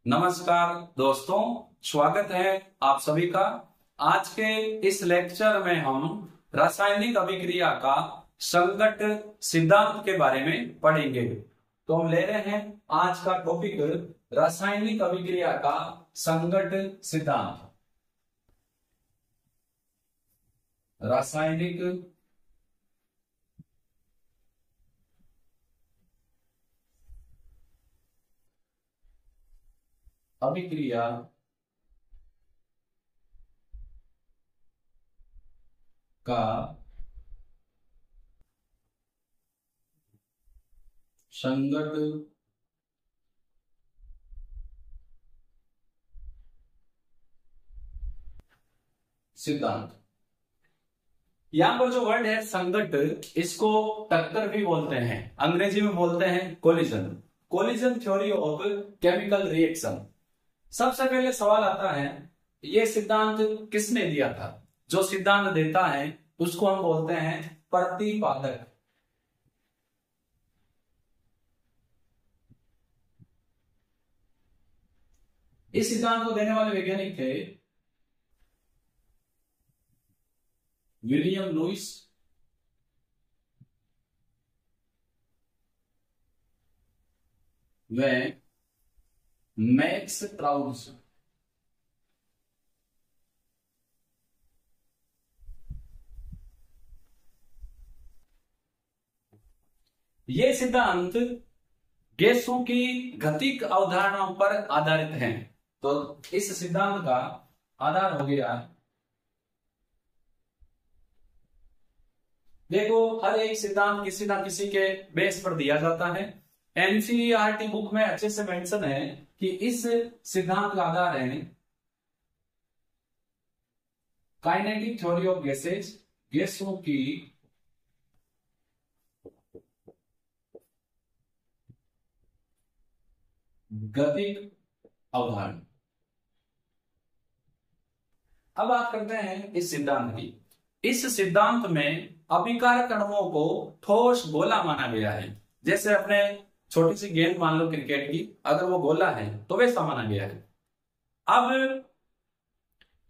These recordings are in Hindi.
नमस्कार दोस्तों, स्वागत है आप सभी का। आज के इस लेक्चर में हम रासायनिक अभिक्रिया का संगत सिद्धांत के बारे में पढ़ेंगे। तो हम ले रहे हैं आज का टॉपिक रासायनिक अभिक्रिया का संगत सिद्धांत। रासायनिक अभिक्रिया का संगत सिद्धांत। यहां पर जो वर्ड है संगत, इसको टक्कर भी बोलते हैं, अंग्रेजी में बोलते हैं collision. Collision theory of chemical reaction. सबसे पहले सवाल आता है, यह सिद्धांत किसने दिया था? जो सिद्धांत देता है उसको हम बोलते हैं प्रतिपादक। इस सिद्धांत को देने वाले वैज्ञानिक थे विलियम लुइस व मैक्स ट्राउस। ये सिद्धांत गैसों की गतिक अवधारणाओं पर आधारित है। तो इस सिद्धांत का आधार हो गया, देखो हर एक सिद्धांत किसी ना किसी के बेस पर दिया जाता है। एनसीईआरटी बुक में अच्छे से मेंशन है कि इस सिद्धांत का आधार है काइनेटिक थ्योरी ऑफ गैसेज, गैसों की गतिक अवधारणा। अब बात करते हैं इस सिद्धांत की। इस सिद्धांत में अभिकारक अणुओं को ठोस गोला माना गया है। जैसे अपने छोटी सी गेंद मान लो क्रिकेट की, अगर वो गोला है तो वैसा माना गया है। अब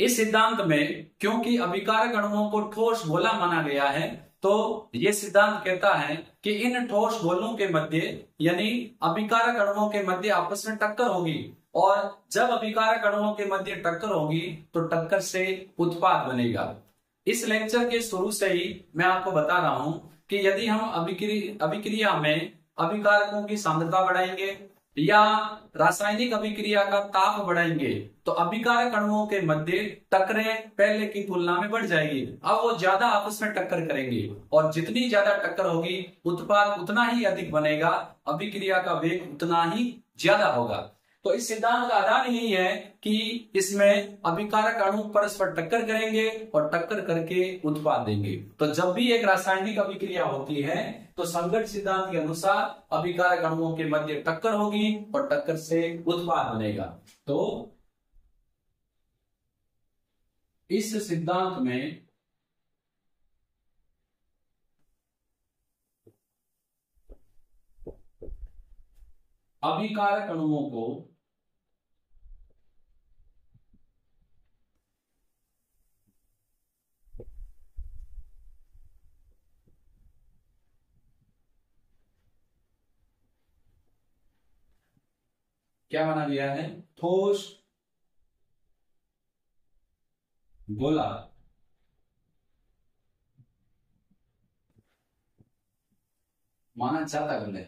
इस सिद्धांत में क्योंकि अभिकारक अणुओं को ठोस गोला माना गया है, तो यह सिद्धांत कहता है कि इन ठोस गोलों के मध्य यानी अभिकारक अणुओं के मध्य आपस में टक्कर होगी, और जब अभिकारक अणुओं के मध्य टक्कर होगी तो टक्कर से उत्पाद बनेगा। इस लेक्चर के शुरू से ही मैं आपको बता रहा हूं कि यदि हम अभिक्रिया में अभिकारकों की सांद्रता बढ़ाएंगे या रासायनिक अभिक्रिया का ताप बढ़ाएंगे तो अभिकारक अणुओं के मध्य टक्करें पहले की तुलना में बढ़ जाएगी। अब वो ज्यादा आपस में टक्कर करेंगे, और जितनी ज्यादा टक्कर होगी उत्पाद उतना ही अधिक बनेगा, अभिक्रिया का वेग उतना ही ज्यादा होगा। तो इस सिद्धांत का आधार यही है कि इसमें अभिकारक अणु परस्पर टक्कर करेंगे और टक्कर करके उत्पाद देंगे। तो जब भी एक रासायनिक अभिक्रिया होती है तो संगत सिद्धांत के अनुसार अभिकारक अणुओं के मध्य टक्कर होगी और टक्कर से उत्पाद बनेगा। तो इस सिद्धांत में अभिकारक अणुओं को क्या माना गया है? ठोस गोला माना जाता है।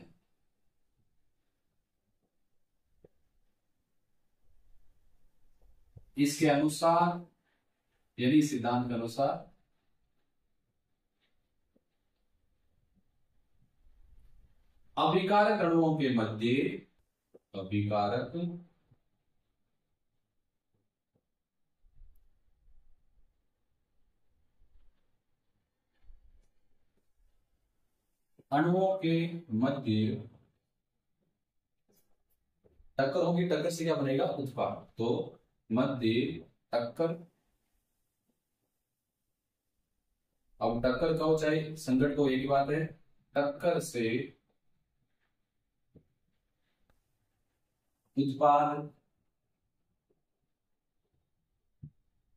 इसके अनुसार यानी सिद्धांत के अनुसार अभिकारक अणुओं के मध्य अभिकारक अणुओं के मध्य टक्कर होगी, टक्कर से क्या बनेगा? उत्पाद। तो मध्य टक्कर, अब टक्कर का हो चाहे संकट को, एक ही बात है, टक्कर से उत्पाद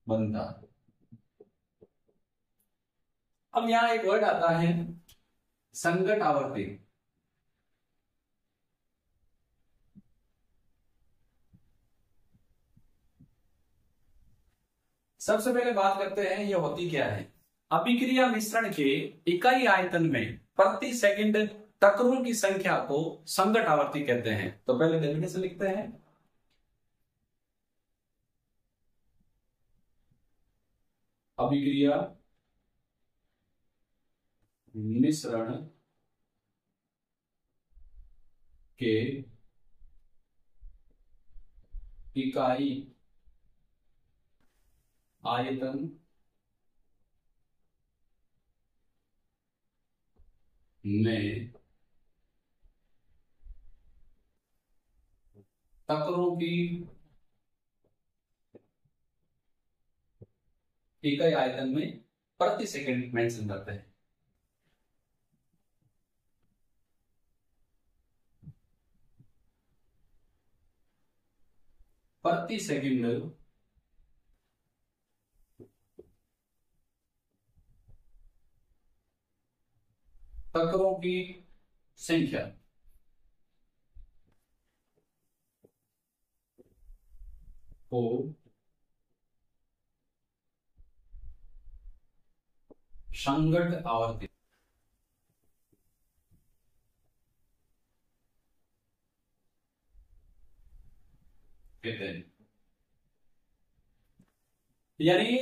बनता है। अब यहां एक वर्ड आता है संगत आवर्ती। सबसे पहले बात करते हैं ये होती क्या है। अभिक्रिया मिश्रण के इकाई आयतन में प्रति सेकंड टक्करों की संख्या को संगत आवर्ती कहते हैं। तो पहले डेफिनेशन लिखते हैं। अभिक्रिया मिश्रण के इकाई आयतन में टक्करों की इकाई आयतन में प्रति सेकंड मेंशन करते हैं। प्रति सेकंड टक्करों की संख्या को संगत आवर्ती कहते हैं। यानी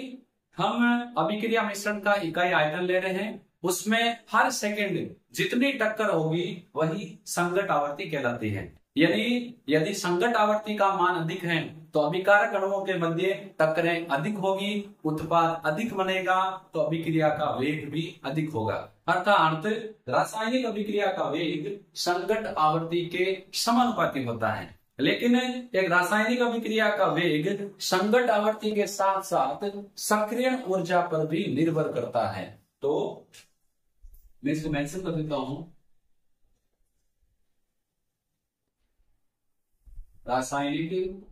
हम अभिक्रिया मिश्रण का इकाई आयतन ले रहे हैं, उसमें हर सेकंड जितनी टक्कर होगी वही संगत आवर्ती कहलाती है। यानी यदि संगत आवर्ती का मान अधिक है तो अभिकारक अणुओं के मध्य टक्करें अधिक होगी, उत्पाद अधिक बनेगा, तो अभिक्रिया का वेग भी अधिक होगा। अर्थात रासायनिक अभिक्रिया का वेग संगत आवर्ती के समानुपाती होता है। लेकिन एक रासायनिक अभिक्रिया का वेग संगत आवर्ती के साथ साथ सक्रियण ऊर्जा पर भी निर्भर करता है। तो मैं इसको मेंशन कर देता हूं। रासायनिक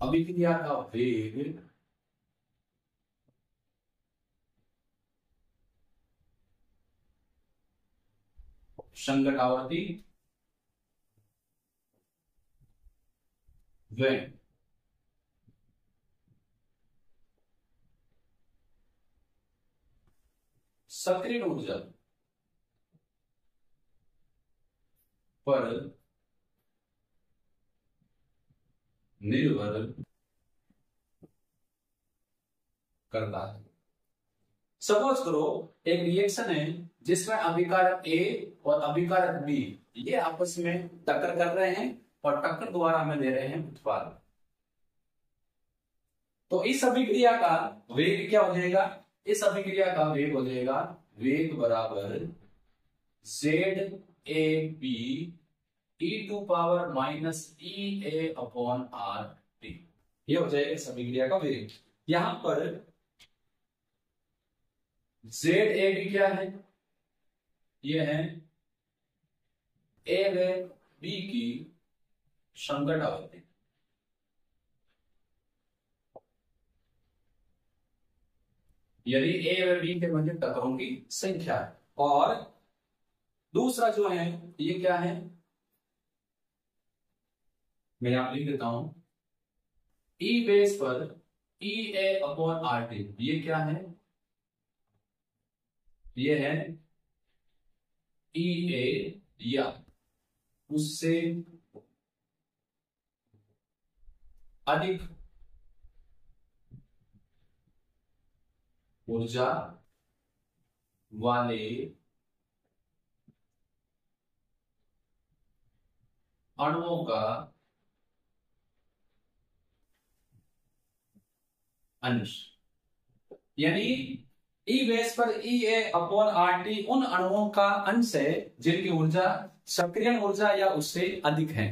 अभिक्रिया का वेग संगत आवर्ती व सक्रिय ऊर्जा पर निर्भर करता है। सपोज करो एक रिएक्शन है जिसमें अभिकारक ए और अभिकारक बी ये आपस में टक्कर कर रहे हैं और टक्कर द्वारा हमें दे रहे हैं उत्पाद। तो इस अभिक्रिया का वेग क्या हो जाएगा? इस अभिक्रिया का वेग हो जाएगा वेग बराबर ZAB e⁻⁻⁸ ये हो जाएगा इस अभिक्रिया का वेग। यहां पर ZAB क्या है? ये है ए व बी की संगत आवर्ती। यदि ए व बी के मध्य टक्करों की संख्या है। और दूसरा जो है ये क्या है, मैं यहां लिख देता हूं ई बेस पर EA/RT। ये क्या है? ये है EA या उससे अधिक ऊर्जा वाले अणुओं का अंश। यानी ई बेस पर EA/RT उन अणुओं का अंश है जिनकी ऊर्जा सक्रियण ऊर्जा या उससे अधिक है।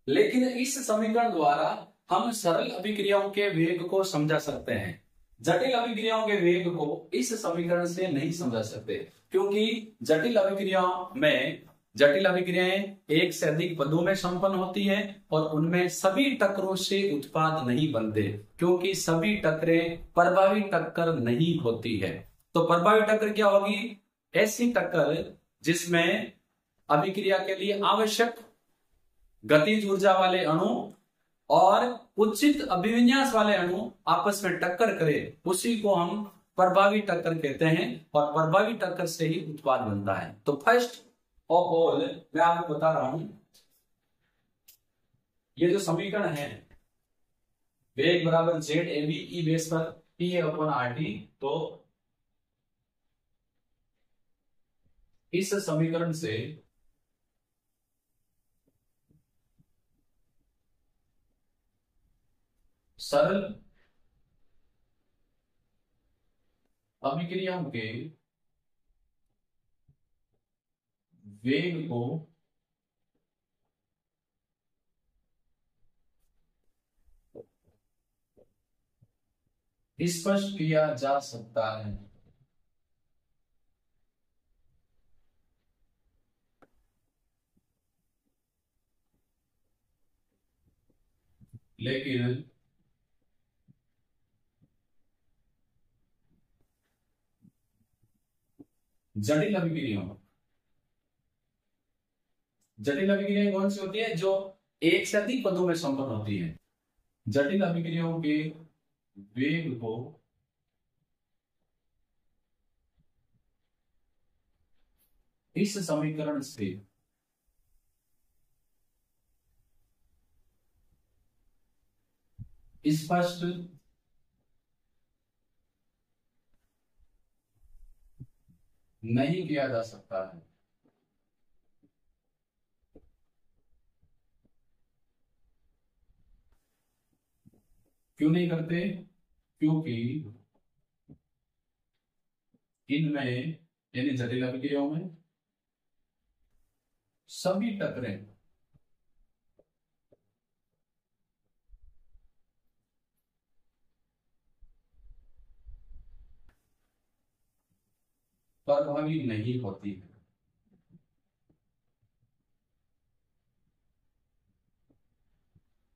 लेकिन इस समीकरण द्वारा हम सरल अभिक्रियाओं के वेग को समझा सकते हैं, जटिल अभिक्रियाओं के वेग को इस समीकरण से नहीं समझा सकते, क्योंकि जटिल अभिक्रियाओं में जटिल अभिक्रियाएं एक से अधिक पदों में संपन्न होती है और उनमें सभी टक्करों से उत्पाद नहीं बनते, क्योंकि सभी टक्करें प्रभावी टक्कर नहीं होती है। तो प्रभावी टक्कर क्या होगी? ऐसी टक्कर जिसमें अभिक्रिया के लिए आवश्यक गतिज ऊर्जा वाले अणु और उचित अभिविन्यास वाले अणु आपस में टक्कर करे, उसी को हम प्रभावी टक्कर कहते हैं और प्रभावी टक्कर से ही उत्पाद बनता है। तो फर्स्ट ऑफ ऑल मैं आपको बता रहा हूं, ये जो समीकरण है वेग बराबर Z A B e base पर P A upon R T, तो इस समीकरण से सरल अभिक्रियाओं के वेग को स्पष्ट किया जा सकता है। लेकिन जटिल अभिक्रियाएं कौन सी होती है? जो एक से अधिक पदों में संपन्न होती है। जटिल अभिक्रियाओं के वेग को इस समीकरण से स्पष्ट नहीं किया जा सकता है। क्यों नहीं करते? क्योंकि इनमें यानी जटिल अभिक्रियाओं में सभी टक्करें प्रभावी नहीं होती है।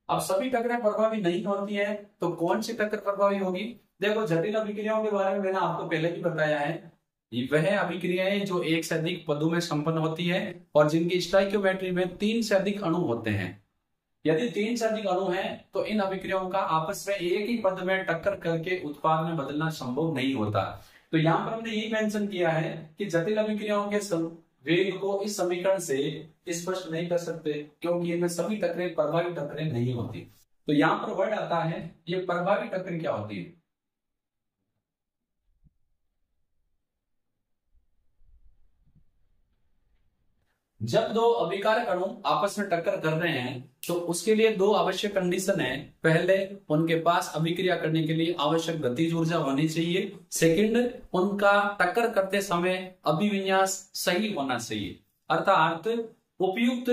अब सभी टक्करें प्रभावी नहीं होती है, तो कौन सी टक्कर प्रभावी होगी? देखो, जटिल अभिक्रियाओं के बारे में मैंने आपको पहले भी बताया है, वह अभिक्रियाएं जो एक से अधिक पदों में संपन्न होती है और जिनकी स्टोइकियोमेट्री में 3 से अधिक अणु होते हैं। यदि 3 से अधिक अणु हैं, तो इन अभिक्रियाओं का आपस में एक ही पद में टक्कर करके उत्पाद में बदलना संभव नहीं होता। तो यहाँ पर हमने यही मेंशन किया है कि जटिल अभिक्रियाओं के वेग को इस समीकरण से स्पष्ट नहीं कर सकते, क्योंकि इनमें सभी टक्करें प्रभावी टक्करें नहीं होती। तो यहाँ पर वर्ड आता है, ये प्रभावी टक्कर क्या होती है? जब दो अभिकारक अणु आपस में टक्कर कर रहे हैं, तो उसके लिए दो आवश्यक कंडीशन है। पहले, उनके पास अभिक्रिया करने के लिए आवश्यक गतिज ऊर्जा होनी चाहिए। सेकंड, उनका टक्कर करते समय अभिविन्यास सही होना चाहिए, अर्थात उपयुक्त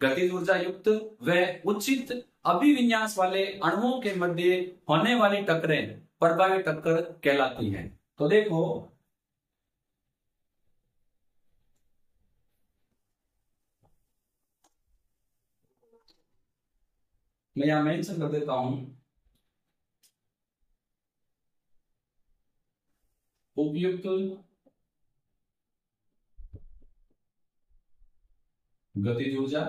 गतिज ऊर्जा युक्त व उचित अभिविन्यास वाले अणुओं के मध्य होने वाली टक्करें प्रभावी टक्कर कहलाती हैं। तो देखो, मैं यहां मेंशन कर देता हूं, उपयुक्त गतिज ऊर्जा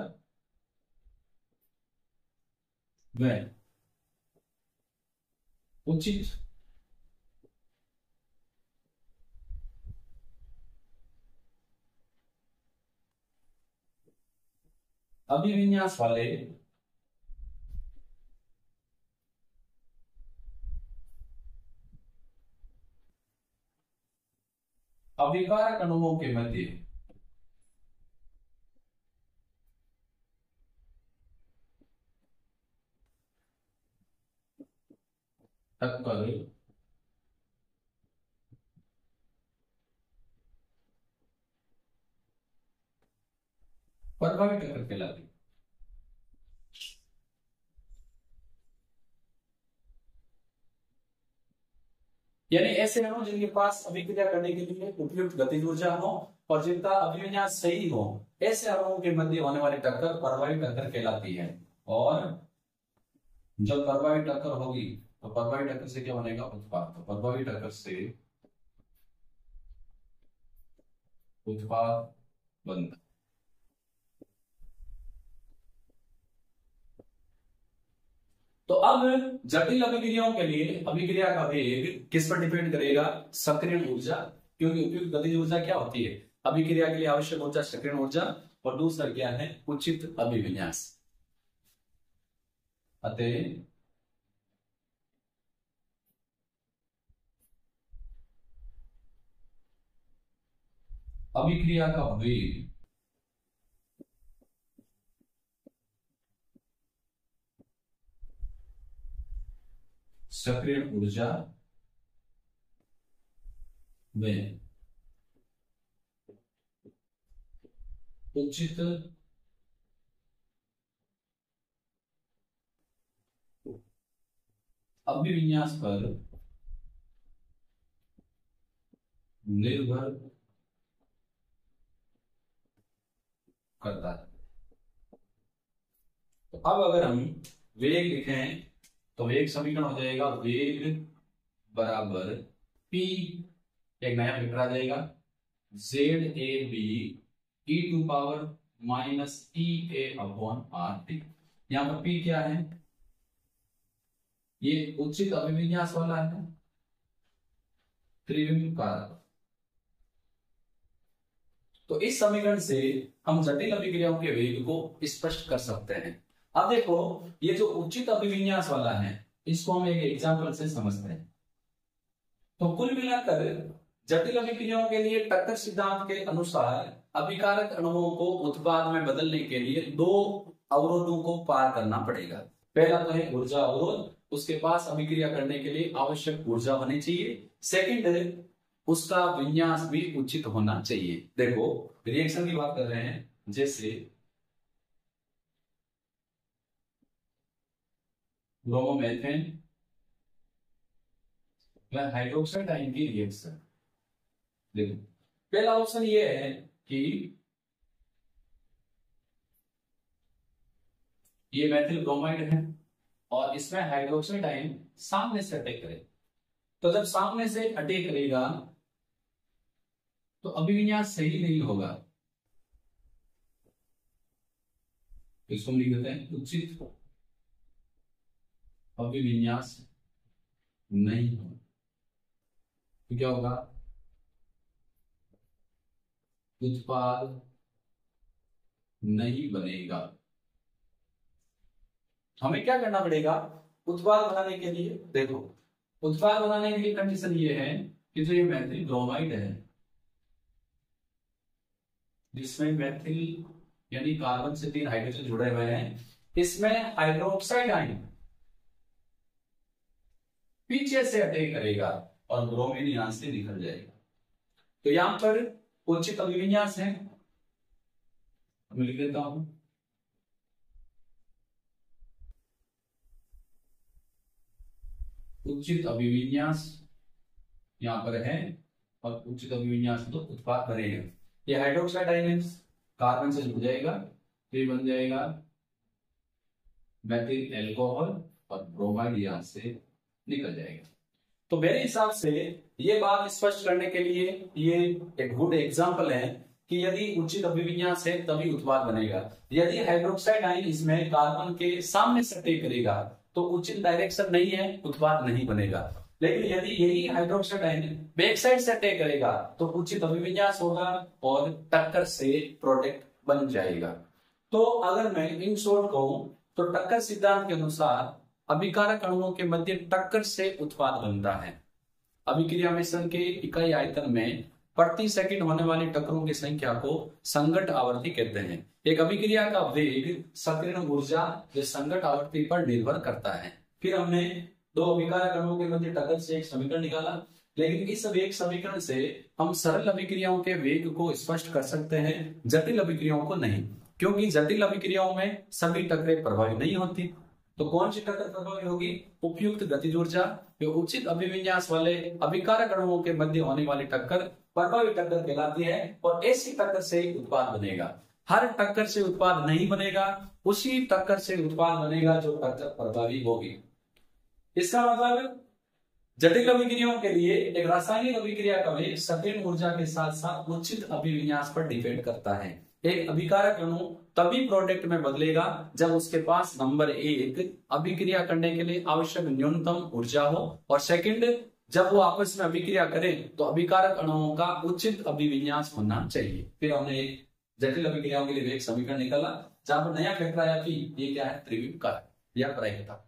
व उचित अभिविन्यास वाले अभिकारक अणुओं के मध्य टक्कर प्रभावी टक्कर कहलाती है। यानी ऐसे अणु जिनके पास अभिक्रिया करने के लिए उपयुक्त गतिज ऊर्जा हो और जिनका अभिविन्यास सही हो, ऐसे अणुओं के मध्य होने वाली टक्कर परवाही टक्कर कहलाती है। और जब परवाही टक्कर होगी तो परवाही टक्कर से क्या बनेगा? उत्पाद। तो परवाही टक्कर से उत्पाद बनता। तो अब जटिल अभिक्रियाओं के लिए अभिक्रिया का वेग किस पर डिपेंड करेगा? सक्रियण ऊर्जा, क्योंकि उपयुक्त गतिज ऊर्जा क्या होती है? अभिक्रिया के लिए आवश्यक ऊर्जा सक्रियण ऊर्जा, और दूसरा क्या है? उचित अभिविन्यास। अतः अभिक्रिया का वेग सक्रियण ऊर्जा में उचित अभिविन्यास पर निर्भर करता है। तो अब अगर हम वेग लिखें तो वेग समीकरण हो जाएगा वेग बराबर P, एक नया वेक्टर आ जाएगा ZAB e to power minus EA upon RT। यहां पर P क्या है? ये उचित अभिविन्यास वाला है, त्रिविम कारक। तो इस समीकरण से हम जटिल अभिक्रियाओं के वेग को स्पष्ट कर सकते हैं। अब देखो, ये जो उचित अभिविन्यास वाला है इसको हम एक एग्जांपल से समझते हैं। तो कुल मिलाकर जटिल अभिक्रियाओं के लिए टक्कर सिद्धांत के अनुसार अभिकारक अणुओं को उत्पाद में बदलने के लिए दो अवरोधों को पार करना पड़ेगा। पहला तो है ऊर्जा अवरोध, उसके पास अभिक्रिया करने के लिए आवश्यक ऊर्जा होनी चाहिए। सेकंड, उसका विन्यास भी उचित होना चाहिए। देखो रिएक्शन की बात कर रहे हैं, जैसे ब्रोमोमेथेन व हाइड्रोक्साइड आयन की रिएक्शन। देखो पहला ऑप्शन ये है कि ये मेथिल ब्रोमाइड है और इसमें हाइड्रोक्साइड आयन सामने से अटैक करे। तो जब सामने से अटैक करेगा तो अभिविन्यास सही नहीं होगा। इसको हम लिख देते हैं उचित अभिविन्यास नहीं होगा। तो क्या होगा? उत्पाद नहीं बनेगा। हमें क्या करना पड़ेगा उत्पाद बनाने के लिए? देखो उत्पाद बनाने के लिए कंडीशन ये है कि जो ये मेथिल ब्रोमाइड है, जिसमें मेथिल यानी कार्बन से 3 हाइड्रोजन जुड़े हुए हैं, इसमें हाइड्रोक्साइड आयन पीछे से अटैक करेगा और ब्रोमीन यहां से निकल जाएगा। तो यहां पर उचित अभिविन्यास है, मैं लिख देता हूं उचित अभिविन्यास यहां पर है और उचित अभिविन्यास तो उत्पाद बनेगा। ये हाइड्रोक्साइड आयन कार्बन से जुड़ जाएगा तो ये बन जाएगा मेथिल एल्कोहल और ब्रोमाइड यहां से निकल जाएगा। तो मेरे हिसाब से ये बात स्पष्ट करने के लिए ये एक गुड एग्जांपल है कि यदि उचित अभिविन्यास है तभी उत्पाद बनेगा। यदि हाइड्रोक्साइड आयन इसमें कार्बन के सामने से अटैक करेगा तो उचित डायरेक्शन नहीं है, उत्पाद नहीं बनेगा। लेकिन यदि यही हाइड्रोक्साइड आयन बैक साइड से अटैक करेगा तो उचित अभिविन्यास होगा और टक्कर से प्रोडक्ट बन जाएगा। तो अगर मैं इन शॉर्ट कहूं तो टक्कर सिद्धांत के अनुसार अभिकारक अणुओं के मध्य टक्कर से उत्पाद बनता है। अभिक्रिया मिश्रण के इकाई आयतन में प्रति सेकंड होने वाली टक्करों की संख्या को संघट्ट आवर्ती कहते हैं। एक अभिक्रिया का वेग सक्रियण ऊर्जा जो संघट्ट आवर्ती पर निर्भर करता है। फिर हमने दो अभिकारक अणुओं के मध्य टक्कर से एक समीकरण निकाला, लेकिन इस वेग समीकरण से हम सरल अभिक्रियाओं के वेग को स्पष्ट कर सकते हैं, जटिल अभिक्रियाओं को नहीं, क्योंकि जटिल अभिक्रियाओं में सभी टक्करें प्रभावी नहीं होती। तो कौन सी टक्कर प्रभावी होगी? उपयुक्त गतिज ऊर्जा। जो उचित अभिविन्यास वाले अभिकारक अणुओं के मध्य होने वाली टक्कर प्रभावी टक्कर कहलाती है और ऐसी टक्कर से उत्पाद बनेगा। हर टक्कर से उत्पाद नहीं बनेगा, उसी टक्कर से उत्पाद बनेगा जो टक्कर प्रभावी होगी। इसका मतलब जटिल अभिक्रियाओं के लिए एक रासायनिक अभिक्रिया का वेग सटीक ऊर्जा के साथ साथ उचित अभिविन्यास पर डिपेंड करता है। एक अभिकारक अणु तभी प्रोडक्ट में बदलेगा जब उसके पास नंबर 1 अभिक्रिया करने के लिए आवश्यक न्यूनतम ऊर्जा हो, और सेकंड जब वो आपस में अभिक्रिया करें तो अभिकारक अणुओं का उचित अभिविन्यास होना चाहिए। फिर हमने एक जटिल अभिक्रियाओं के लिए एक समीकरण निकाला जहां पर नया फैक्टर आया कि ये क्या है, त्रिविम कारक या प्रायिकता।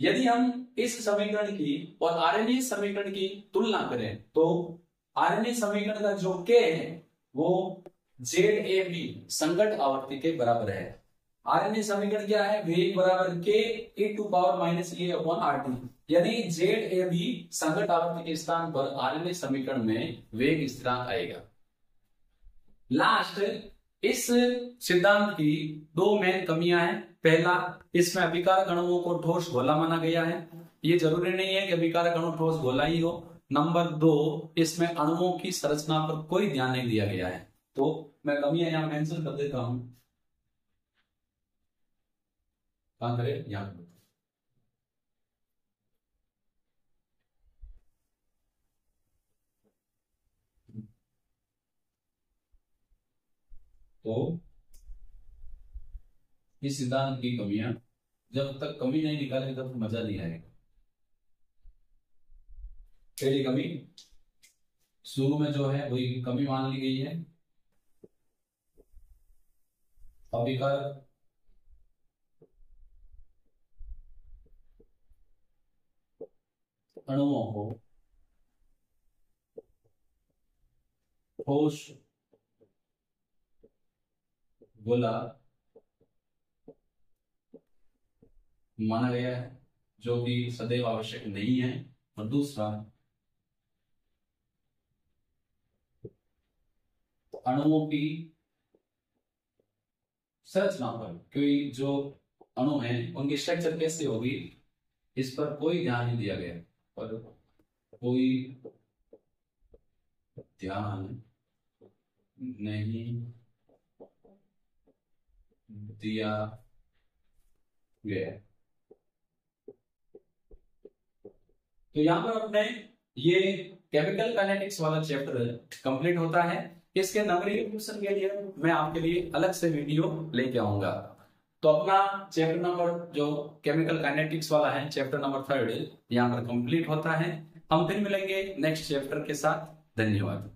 यदि हम इस समीकरण की और आरएनए समीकरण की तुलना करें तो आरएनए समीकरण का जो के है वो ZAB संगत आवर्ती के बराबर है। आरएनए समीकरण क्या है, वेग बराबर k e⁻⁻⁴ यदि ZAB संगत आवर्ती के स्थान पर आरएनए समीकरण में वेग स्थिरांक आएगा। लास्ट, इस सिद्धांत की दो मेन कमियां हैं। पहला, इसमें अभिकारक अणुओं को ठोस गोला माना गया है। ये जरूरी नहीं है कि अभिकारक अणु ठोस गोला ही हो। नंबर 2, इसमें अणुओं की संरचना पर कोई ध्यान नहीं दिया गया है। तो मैं कमियां यहां मेंशन कर देता हूं। कहां करें, यहां पर। तो इस सिद्धांत की कमियां, जब तक कमी नहीं निकालेंगे तब मजा नहीं आएगा। पहली कमी, शुरू में जो है वही कमी मान ली गई है, अभिकारक अणुओं को ठोस गोला माना गया है, जो कि सदैव आवश्यक नहीं है। और दूसरा, अणुओं की संरचना पर, क्योंकि जो अणु हैं उनकी स्ट्रक्चर कैसे होगी इस पर कोई ध्यान नहीं दिया गया, और कोई ध्यान नहीं दिया गया। तो यहां पर अपने ये केमिकल काइनेटिक्स वाला चैप्टर कंप्लीट होता है। इसके नंबरिंग के लिए मैं आपके लिए अलग से वीडियो लेके आऊंगा। तो अपना चैप्टर नंबर जो केमिकल काइनेटिक्स वाला है, चैप्टर नंबर 3 यहाँ पर कंप्लीट होता है। हम फिर मिलेंगे नेक्स्ट चैप्टर के साथ। धन्यवाद।